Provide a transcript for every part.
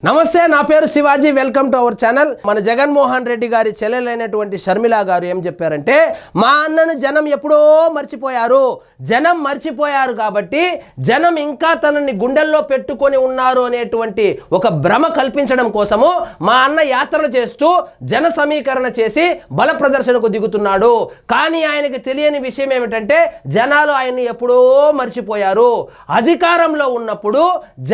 నమస్తే, నా పేరు Shivaji. Welcome to our channel. మన జగన్మోహన్ రెడ్డి గారి చెల్లెలైనటువంటి షర్మిల గారు ఏం చెప్పారంటే, మా అన్నను జనం ఎప్పుడో మర్చిపోయారు. జనం మర్చిపోయారు కాబట్టి జనం ఇంకా తనని గుండెల్లో పెట్టుకొని ఉన్నారు అనేటువంటి ఒక భ్రమ కల్పించడం కోసము మా అన్న యాత్రలు చేస్తూ జన సమీకరణ చేసి బల ప్రదర్శనకు దిగుతున్నాడు. కానీ ఆయనకి తెలియని విషయం ఏమిటంటే, జనాలు ఆయన్ని ఎప్పుడో మర్చిపోయారు. అధికారంలో ఉన్నప్పుడు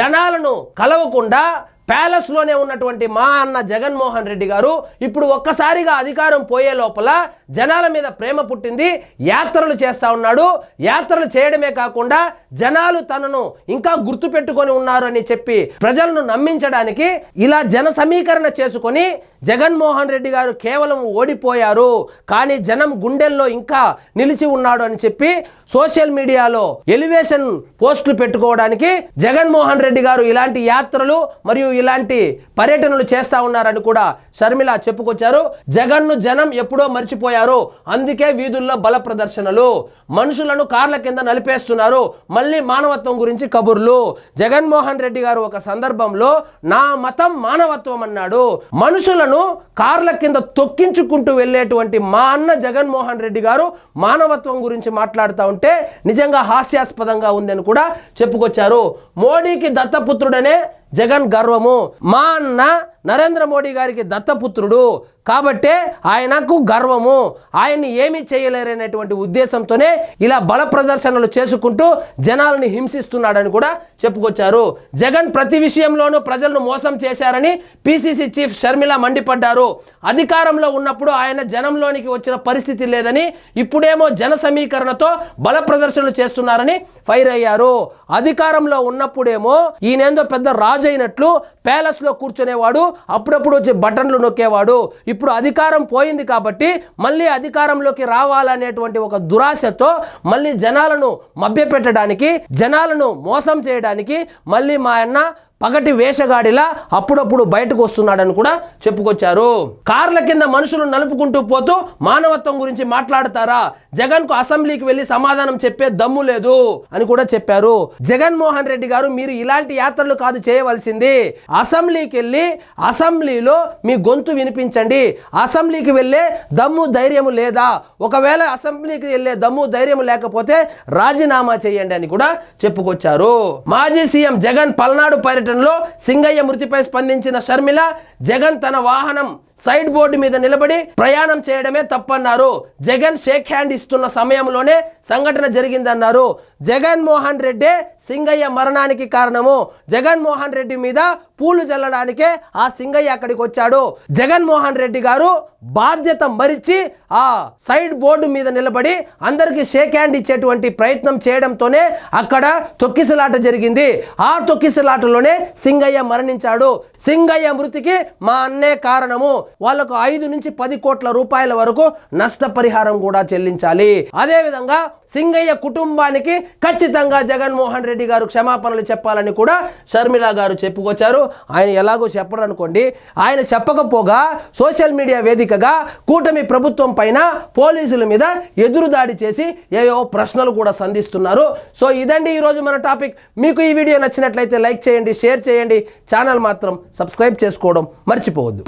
జనాలను కలవకుండా ప్యాలెస్లోనే ఉన్నటువంటి మా అన్న జగన్మోహన్ రెడ్డి గారు ఇప్పుడు ఒక్కసారిగా అధికారం పోయే లోపల జనాల మీద ప్రేమ పుట్టింది, యాత్రలు చేస్తూ ఉన్నాడు. యాత్రలు చేయడమే కాకుండా జనాలు తనను ఇంకా గుర్తు పెట్టుకొని ఉన్నారు అని చెప్పి ప్రజలను నమ్మించడానికి ఇలా జన సమీకరణ చేసుకొని జగన్మోహన్ రెడ్డి గారు కేవలం ఓడిపోయారు, కానీ జనం గుండెల్లో ఇంకా నిలిచి ఉన్నాడు అని చెప్పి సోషల్ మీడియాలో ఎలివేషన్ పోస్టులు పెట్టుకోవడానికి జగన్మోహన్ రెడ్డి గారు ఇలాంటి యాత్రలు మరియు ఇలాంటి పర్యటనలు చేస్తా ఉన్నారని కూడా షర్మిల చెప్పుకొచ్చారు. జగన్ను జనం ఎప్పుడో మర్చిపోయారు, అందుకే వీధుల్లో బల ప్రదర్శనలు, మనుషులను కార్ల కింద నలిపేస్తున్నారు, మళ్ళీ మానవత్వం గురించి కబుర్లు. జగన్మోహన్ రెడ్డి గారు ఒక సందర్భంలో నా మతం మానవత్వం అన్నాడు. మనుషులను కార్ల కింద తొక్కించుకుంటూ వెళ్ళేటువంటి మా అన్న జగన్మోహన్ రెడ్డి గారు మానవత్వం గురించి మాట్లాడుతూ ఉంటే నిజంగా హాస్యాస్పదంగా ఉందని కూడా చెప్పుకొచ్చారు. మోడీకి దత్తపుత్రుడనే జగన్ గర్వము, మా అన్న నరేంద్ర మోడీ గారికి దత్తపుత్రుడు కాబట్టే ఆయనకు గర్వము, ఆయన్ని ఏమీ చేయలేరనేటువంటి ఉద్దేశంతోనే ఇలా బల ప్రదర్శనలు చేసుకుంటూ జనాలని హింసిస్తున్నాడని కూడా చెప్పుకొచ్చారు. జగన్ ప్రతి విషయంలోనూ ప్రజలను మోసం చేశారని పిసిసి చీఫ్ షర్మిల మండిపడ్డారు. అధికారంలో ఉన్నప్పుడు ఆయన జనంలోనికి వచ్చిన పరిస్థితి లేదని, ఇప్పుడేమో జన సమీకరణతో బల ప్రదర్శనలు చేస్తున్నారని ఫైర్ అయ్యారు. అధికారంలో ఉన్నప్పుడేమో ఈయనేందో పెద్ద రాజు అయినట్లు ప్యాలెస్లో కూర్చునేవాడు, అప్పుడప్పుడు వచ్చి బటన్లు నొక్కేవాడు. ఇప్పుడు అధికారం పోయింది కాబట్టి మళ్ళీ అధికారంలోకి రావాలనేటువంటి ఒక దురాశతో మళ్ళీ జనాలను మభ్యపెట్టడానికి, జనాలను మోసం చేయడానికి మళ్ళీ మా అన్న పగటి వేషగాడిలా అప్పుడప్పుడు బయటకు వస్తున్నాడని కూడా చెప్పుకొచ్చారు. కార్ల కింద మనుషులు నలుపుకుంటూ పోతూ మానవత్వం గురించి మాట్లాడతారా? జగన్కు అసెంబ్లీకి వెళ్ళి సమాధానం చెప్పే దమ్ము లేదు అని కూడా చెప్పారు. జగన్మోహన్ రెడ్డి గారు, మీరు ఇలాంటి యాత్రలు కాదు చేయవలసింది, అసెంబ్లీకి వెళ్ళి అసెంబ్లీలో మీ గొంతు వినిపించండి. అసెంబ్లీకి వెళ్ళే దమ్ము ధైర్యము లేదా? ఒకవేళ అసెంబ్లీకి వెళ్ళే దమ్ము ధైర్యం లేకపోతే రాజీనామా చేయండి అని కూడా చెప్పుకొచ్చారు. మాజీ సీఎం జగన్ పల్నాడు పర్యటనలో సింగయ్య మృతిపై స్పందించిన షర్మిల, జగన్ తన వాహనం సైడ్ బోర్డు మీద నిలబడి ప్రయాణం చేయడమే తప్పన్నారు. జగన్ షేక్ హ్యాండ్ ఇస్తున్న సమయంలోనే సంఘటన జరిగిందన్నారు. జగన్మోహన్ రెడ్డి సింగయ్య మరణానికి కారణము. జగన్మోహన్ రెడ్డి మీద పూలు చల్లడానికే ఆ సింగయ్య అక్కడికి వచ్చాడు. జగన్మోహన్ రెడ్డి గారు బాధ్యత మరిచి ఆ సైడ్ బోర్డు మీద నిలబడి అందరికీ షేక్ హ్యాండ్ ఇచ్చేటువంటి ప్రయత్నం చేయడంతోనే అక్కడ తొక్కిసలాట జరిగింది. ఆ తొక్కిసలాటలోనే సింగయ్య మరణించాడు. సింగయ్య మృతికి మా అన్నే కారణము. వాళ్లకు 5 నుంచి 10 కోట్ల రూపాయల వరకు నష్టపరిహారం కూడా చెల్లించాలి. అదే విధంగా సింగయ్య కుటుంబానికి ఖచ్చితంగా జగన్మోహన్ రెడ్డి గారు క్షమాపణలు చెప్పాలని కూడా షర్మిల గారు చెప్పుకొచ్చారు. ఆయన ఎలాగో చెప్పరు అనుకోండి, ఆయన చెప్పకపోగా సోషల్ మీడియా వేదికగా కూటమి ప్రభుత్వం పైన పోలీసుల మీద ఎదురుదాడి చేసి ఏవో ప్రశ్నలు కూడా సంధిస్తున్నారు. సో ఇదండి ఈరోజు మన టాపిక్. మీకు ఈ వీడియో నచ్చినట్లయితే లైక్ చేయండి, షేర్ చేయండి, ఛానల్ మాత్రం సబ్స్క్రైబ్ చేసుకోవడం మర్చిపోవద్దు.